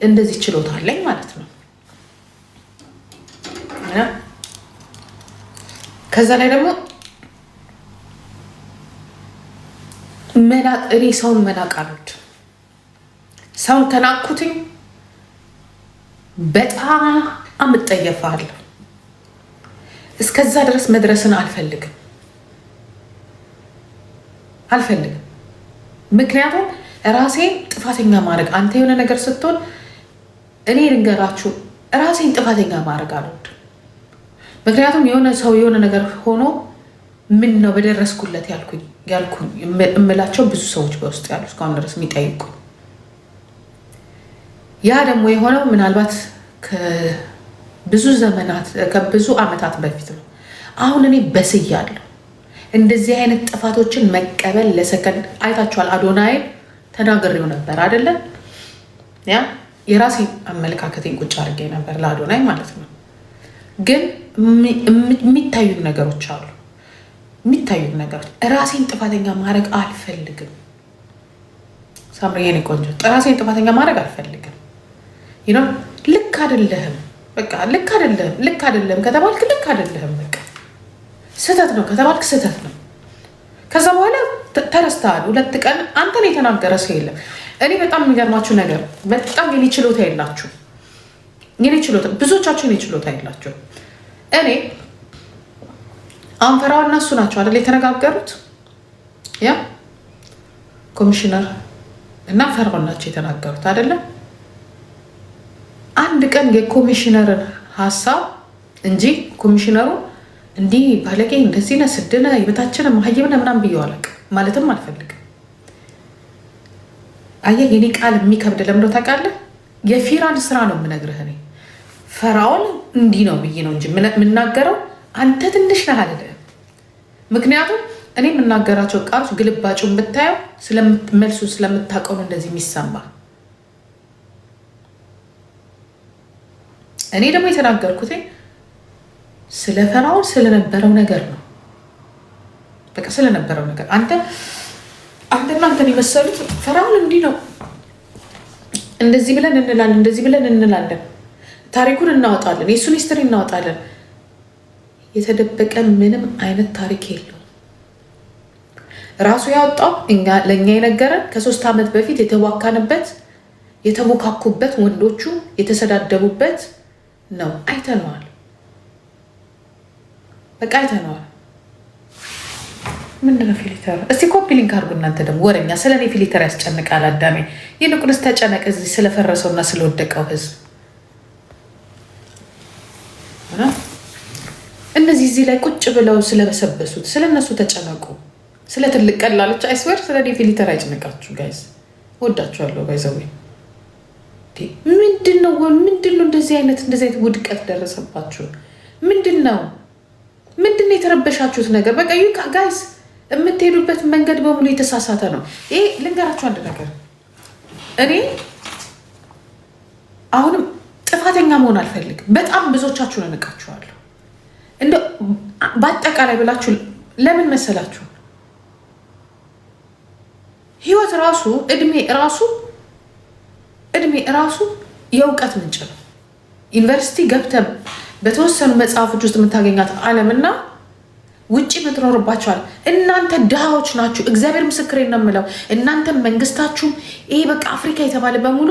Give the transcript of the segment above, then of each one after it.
እንደዚህ ችሎታ አለኝ ማለት ነው። ከዛ ላይ ደግሞ እኔ ሰውን መናቅ አልወድም። ሰውን ከናኩትኝ በጣም እጠየፋለሁ። እስከዛ ድረስ መድረስን አልፈልግም። ምክንያቱም ራሴን ጥፋተኛ ማድረግ አንተ የሆነ ነገር ስትሆን እኔ ልንገራችሁ ራሴን ጥፋተኛ ማድረግ አልወድም። ምክንያቱም የሆነ ሰው የሆነ ነገር ሆኖ ምን ነው በደረስኩለት ያልኩኝ እምላቸው ብዙ ሰዎች በውስጥ ያሉ እስካሁን ድረስ የሚጠይቁ ያ ደግሞ የሆነው ምናልባት ከብዙ ዓመታት በፊት ነው። አሁን እኔ በስያለሁ። እንደዚህ አይነት ጥፋቶችን መቀበል ለሰከንድ አይታችኋል። አዶናይን ተናግሬው ነበር አይደለም? ያ የራሴ አመለካከቴን ቁጭ አድርጌ ነበር ለአዶናይ ማለት ነው። ግን የሚታዩ ነገሮች አሉ። ራሴን ጥፋተኛ ማድረግ አልፈልግም። ሳምሪ የኔ ቆንጆ ራሴን ጥፋተኛ ማድረግ አልፈልግም። ልክ አይደለህም፣ በቃ ልክ አይደለም ከተባልክ ልክ አይደለህም፣ በቃ ስህተት ነው ከተባልክ ስህተት ነው። ከዛ በኋላ ተረስተሃል። 2 ቀን አንተን የተናገረ ሰው የለም። እኔ በጣም የሚገርማችሁ ነገር በጣም የኔ ችሎታ የላችሁ። ብዙዎቻችሁ የኔ ችሎታ የላችሁ። እኔ አሁን ፈራው እና እሱ ናቸው አይደል የተነጋገሩት። ያ ኮሚሽነር እና ፈራው ናቸው የተናገሩት አይደለም። አንድ ቀን የኮሚሽነርን ሀሳብ እንጂ ኮሚሽነሩ እንዲህ ባለጌ እንደዚህ ነህ ስድነ የበታችን ማህየብነ ምናምን ብዬ አላውቅም፣ ማለትም አልፈልግም። አየህ የኔ ቃል የሚከብድ ለምዶ ታውቃለህ። የፊራን ስራ ነው የምነግርህ። እኔ ፈራውን እንዲህ ነው ብዬ ነው እንጂ የምናገረው አንተ ትንሽ ነህ አልልህም። ምክንያቱም እኔ የምናገራቸው ቃሎች ግልባጩን ብታየው መልሱ ስለምታውቀው ነው እንደዚህ የሚሰማ። እኔ ደግሞ የተናገርኩት ስለ ፈራውን ስለነበረው ነገር ነው። በቃ ስለነበረው ነገር አንተና አንተን የመሰሉት ፈራውን እንዲህ ነው እንደዚህ ብለን እንላለን፣ ታሪኩን እናወጣለን፣ የእሱን ሂስትሪ እናወጣለን። የተደበቀ ምንም አይነት ታሪክ የለውም። ራሱ ያወጣው ለእኛ የነገረን ከ3 ዓመት በፊት የተቦካኩበት ወንዶቹ የተሰዳደቡበት ነው። አይተነዋል፣ በቃ አይተነዋል። ምንድነው ፊሊተር? እስቲ ኮፒ ሊንክ አድርጉ እናንተ ደግሞ ወረኛ። ስለ እኔ ፊሊተር ያስጨንቃል አዳሜ። ይልቁንስ ተጨነቅ እዚህ ስለፈረሰውና ስለወደቀው ህዝብ። እነዚህ እዚህ ላይ ቁጭ ብለው ስለበሰበሱት ስለነሱ ተጨነቁ። ስለ ትልቅ ቀላሎች አይስወር ስለ እኔ ፊሊተር አይጨነቃችሁ ጋይዝ። ወዳችኋለሁ ባይዘዌ። ምንድነው እንደዚህ አይነት ውድቀት ደረሰባችሁ? ምንድነው የተረበሻችሁት ነገር? በቃ ዩካ ጋይዝ የምትሄዱበት መንገድ በሙሉ የተሳሳተ ነው። ይሄ ልንገራችሁ አንድ ነገር። እኔ አሁንም ጥፋተኛ መሆን አልፈልግም። በጣም ብዙዎቻችሁን እንቃችኋለሁ። እንደ በአጠቃላይ ብላችሁ ለምን መሰላችሁ? ህይወት ራሱ እድሜ ራሱ የእውቀት ምንጭ ነው። ዩኒቨርሲቲ ገብተን በተወሰኑ መጽሐፎች ውስጥ የምታገኛት ዓለምና ውጭ የምትኖርባቸዋል። እናንተ ድሃዎች ናችሁ። እግዚአብሔር ምስክሬ ነው የምለው። እናንተ መንግስታችሁም ይሄ በቃ አፍሪካ የተባለ በሙሉ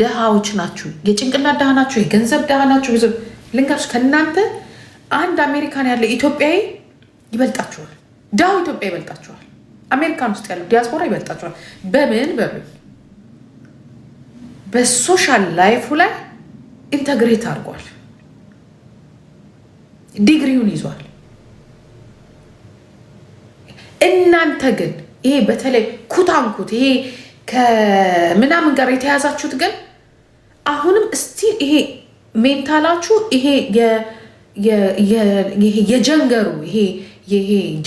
ድሃዎች ናችሁ። የጭንቅላት ድሃ ናችሁ፣ የገንዘብ ድሃ ናችሁ። ብዙ ልንገርሽ፣ ከእናንተ አንድ አሜሪካን ያለ ኢትዮጵያዊ ይበልጣችኋል። ድሃው ኢትዮጵያ ይበልጣችኋል። አሜሪካን ውስጥ ያለው ዲያስፖራ ይበልጣችኋል። በምን በሶሻል ላይፉ ላይ ኢንተግሬት አድርጓል። ዲግሪውን ይዟል። እናንተ ግን ይሄ በተለይ ኩታንኩት ይሄ ከምናምን ጋር የተያዛችሁት ግን አሁንም እስቲል ይሄ ሜንታላችሁ ይሄ የጀንገሩ ይሄ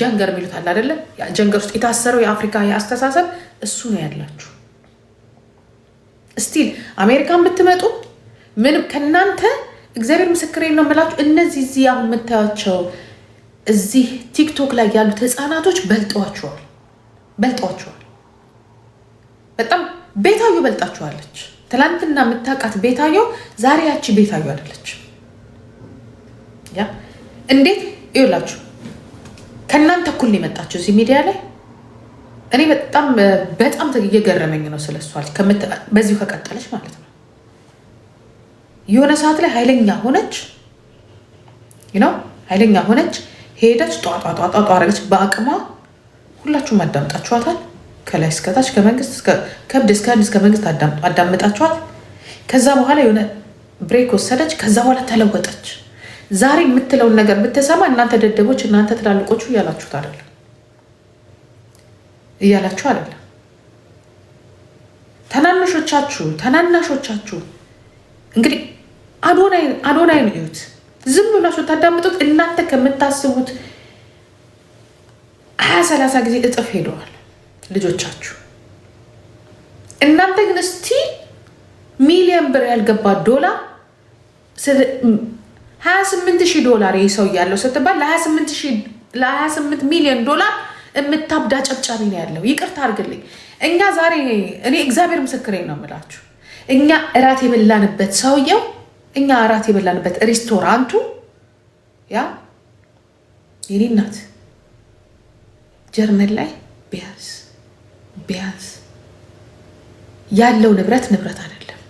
ጀንገር የሚሉት አለ አይደለ? ጀንገር ውስጥ የታሰረው የአፍሪካ የአስተሳሰብ እሱ ነው ያላችሁ። እስቲል አሜሪካን ብትመጡ ምንም ከእናንተ እግዚአብሔር ምስክሬን ነው የምላችሁ። እነዚህ እዚህ አሁን የምታያቸው እዚህ ቲክቶክ ላይ ያሉት ህፃናቶች በልጠዋቸዋል። በጣም ቤታዩ በልጣችኋለች። ትላንትና የምታውቃት ቤታዮ ዛሬ ያቺ ቤታዮ አይደለች። ያ እንዴት ይውላችሁ ከእናንተ እኩል ነው የመጣችሁ እዚህ ሚዲያ ላይ። እኔ በጣም እየገረመኝ ነው ስለሷል። በዚሁ ከቀጠለች ማለት ነው የሆነ ሰዓት ላይ ኃይለኛ ሆነች ኃይለኛ ሆነች ሄደች ጧጧጧጧ አረገች በአቅሟ። ሁላችሁም አዳምጣችኋታል። ከላይ እስከታች ከመንግስት ከብድ እስከ መንግስት አዳምጣችኋት። ከዛ በኋላ የሆነ ብሬክ ወሰደች። ከዛ በኋላ ተለወጠች። ዛሬ የምትለውን ነገር ብትሰማ እናንተ ደደቦች፣ እናንተ ትላልቆቹ እያላችሁ አይደለም። ተናናሾቻችሁ እንግዲህ አዶናይን እዩት። ዝም ብላችሁ ታዳምጡት። እናንተ ከምታስቡት 20-30 ጊዜ እጥፍ ሄደዋል ልጆቻችሁ። እናንተ ግን እስቲ ሚሊዮን ብር ያልገባ ዶላር $28,000 ይህ ሰው ያለው ስትባል ለ28 ሚሊዮን ዶላር የምታብዳ ጨብጫቢ ነው ያለው። ይቅርታ አድርግልኝ። እኛ ዛሬ እኔ እግዚአብሔር ምስክሬ ነው የምላችሁ፣ እኛ እራት የበላንበት ሰውየው እኛ እራት የበላንበት ሬስቶራንቱ የኔ እናት ጀርመን ላይ ቢያንስ ያለው ንብረት አይደለም።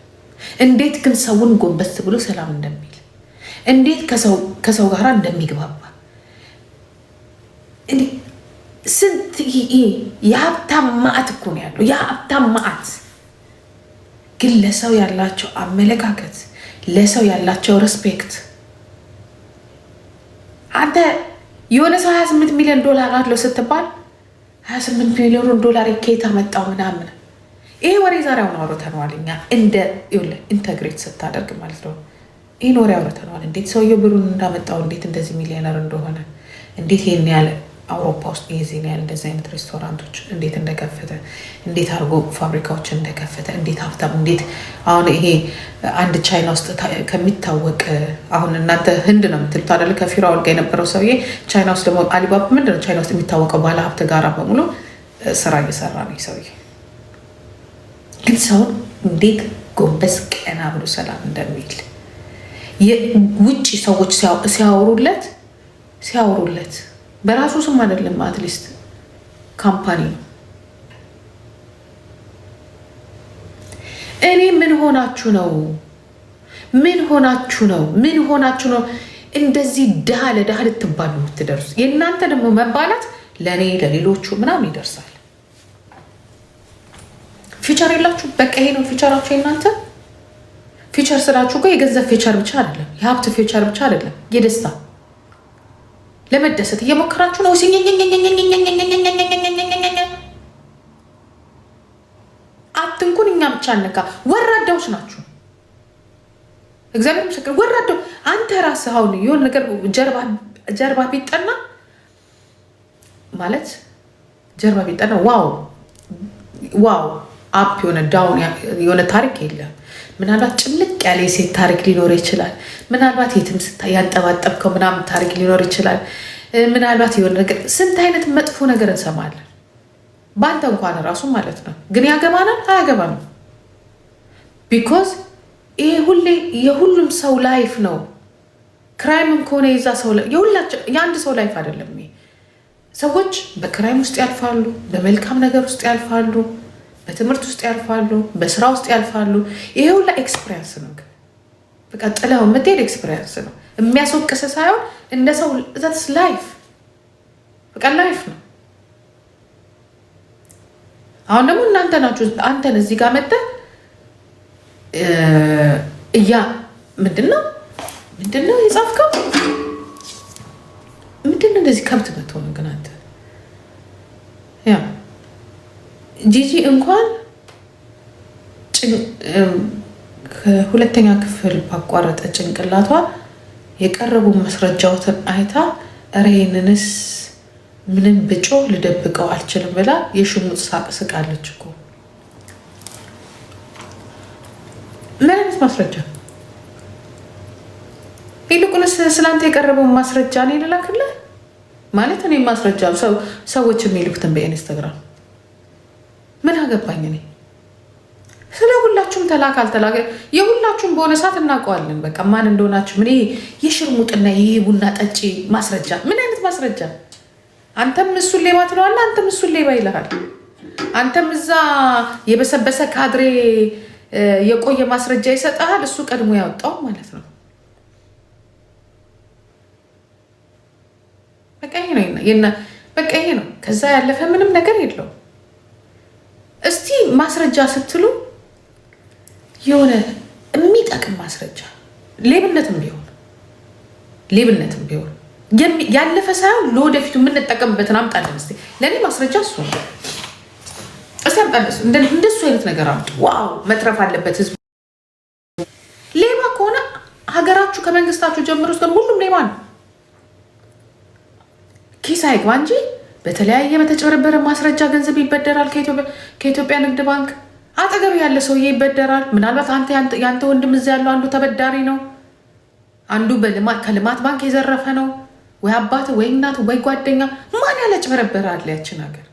እንዴት ግን ሰውን ጎንበስ ብሎ ሰላም እንደሚል እንዴት ከሰው ጋር እንደሚግባባ ስንት የሀብታም ማዕት እኮ ነው ያለው። የሀብታም ማዕት ግን ለሰው ያላቸው አመለካከት፣ ለሰው ያላቸው ሬስፔክት። አንተ የሆነ ሰው $28 ሚሊዮን አለው ስትባል $28 ሚሊዮን ከየት አመጣው ምናምን፣ ይሄ ወሬ ዛሬ አሁን አውርተነዋል እኛ እንደ ኢንተግሬት ስታደርግ ማለት ነው። ይህን ወሬ አውርተነዋል። እንዴት ሰውየው ብሩን እንዳመጣው፣ እንዴት እንደዚህ ሚሊዮነር እንደሆነ፣ እንዴት ይሄን ያለ አውሮፓ ውስጥ የዚህን ያህል እንደዚህ አይነት ሬስቶራንቶች እንዴት እንደከፈተ፣ እንዴት አድርጎ ፋብሪካዎችን እንደከፈተ፣ እንዴት ሀብታም፣ እንዴት አሁን ይሄ አንድ ቻይና ውስጥ ከሚታወቅ አሁን እናንተ ህንድ ነው የምትሉት አይደለ? ከፊራኦል ጋር የነበረው ሰውዬ ቻይና ውስጥ ደግሞ አሊባባ ምንድን ነው ቻይና ውስጥ የሚታወቀው ባለ ሀብት ጋራ በሙሉ ስራ እየሰራ ነው ሰውዬ። ግን ሰውን እንዴት ጎንበስ ቀና ብሎ ሰላም እንደሚል ውጭ ሰዎች ሲያወሩለት በራሱ ስም አይደለም፣ አትሊስት ካምፓኒ ነው። እኔ ምን ሆናችሁ ነው እንደዚህ ድሃ ለድሃ ልትባሉ የምትደርሱ? የእናንተ ደግሞ መባላት ለእኔ ለሌሎቹ ምናምን ይደርሳል። ፊቸር የላችሁ። በቃ ይሄ ነው ፊቸራችሁ የእናንተ። ፊቸር ስራችሁ እኮ የገንዘብ ፊቸር ብቻ አይደለም፣ የሀብት ፊቸር ብቻ አይደለም፣ የደስታ ለመደሰት እየሞከራችሁ ነው። አትንኩን፣ እኛ ብቻ አነካ። ወራዳዎች ናችሁ። እግዚአብሔር ምስክር፣ ወራዳው። አንተ ራስህ አሁን የሆነ ነገር ጀርባ ቢጠና ማለት ጀርባ ቢጠና ዋው አፕ የሆነ ዳውን የሆነ ታሪክ የለም። ምናልባት ጭምልቅ ያለ የሴት ታሪክ ሊኖር ይችላል። ምናልባት የትም ያንጠባጠብከው ምናምን ታሪክ ሊኖር ይችላል። ምናልባት የሆነ ነገር፣ ስንት አይነት መጥፎ ነገር እንሰማለን በአንተ እንኳን ራሱ ማለት ነው። ግን ያገባናል አያገባንም? ቢኮዝ ይሄ ሁሌ የሁሉም ሰው ላይፍ ነው። ክራይምም ከሆነ የዛ ሰው የአንድ ሰው ላይፍ አይደለም። ሰዎች በክራይም ውስጥ ያልፋሉ፣ በመልካም ነገር ውስጥ ያልፋሉ፣ በትምህርት ውስጥ ያልፋሉ፣ በስራ ውስጥ ያልፋሉ። ይሄ ሁላ ኤክስፒሪየንስ ነው። በቃ ጥለው የምትሄድ ኤክስፒሪየንስ ነው። የሚያስወቅስ ሳይሆን እንደ ሰው ዛትስ ላይፍ፣ በቃ ላይፍ ነው። አሁን ደግሞ እናንተ ናችሁ። አንተን እዚህ ጋር መጥተህ ምንድነው የጻፍከው? ምንድነው እንደዚህ ከብት መትሆኑ? ግን አንተ ጂጂ እንኳን ከሁለተኛ ክፍል ባቋረጠ ጭንቅላቷ የቀረቡ ማስረጃዎችን አይታ እረ ይሄንንስ ምንም ብጮ ልደብቀው አልችልም ብላ የሽሙጥ ሳቅ ስቃለች እኮ። ምን አይነት ማስረጃ? ይልቁንስ ስላንተ የቀረበው ማስረጃ እኔ ልላክልህ ማለት እኔ ማስረጃ ሰዎች የሚልኩትን በኢንስታግራም ምን አገባኝ እኔ? ስለ ሁላችሁም የሁላችሁም ተላክ አልተላከ የሁላችሁም በሆነ ሰዓት እናውቀዋለን። በቃ ማን እንደሆናችሁ። ምን የሽርሙጥና ይሄ ቡና ጠጪ ማስረጃ? ምን አይነት ማስረጃ? አንተም እሱን ሌባ ትለዋለህ፣ አንተም እሱን ሌባ ይልሃል። አንተም እዛ የበሰበሰ ካድሬ የቆየ ማስረጃ ይሰጥሃል፣ እሱ ቀድሞ ያወጣው ማለት ነው። በቃ ይሄ ነው። ከዛ ያለፈ ምንም ነገር የለው። እስቲ ማስረጃ ስትሉ የሆነ የሚጠቅም ማስረጃ ሌብነትም ቢሆን ያለፈ ሳይሆን ለወደፊቱ የምንጠቀምበትን አምጣለን። እስቲ ለእኔ ማስረጃ እሱ ነው። እስቲ አምጣለን። እንደሱ አይነት ነገር አምጡ። ዋው መትረፍ አለበት ህዝቡ። ሌባ ከሆነ ሀገራችሁ ከመንግስታችሁ ጀምሮ እስከ ሁሉም ሌባ ነው። ኪስ አይግባ እንጂ በተለያየ በተጨበረበረ ማስረጃ ገንዘብ ይበደራል። ከኢትዮጵያ ንግድ ባንክ አጠገብ ያለ ሰውዬ ይበደራል። ምናልባት የአንተ ወንድም እዚያ ያለው አንዱ ተበዳሪ ነው፣ አንዱ ከልማት ባንክ የዘረፈ ነው። ወይ አባት ወይ እናት ወይ ጓደኛ ማን ያለጭበረበራል ያችን ሀገር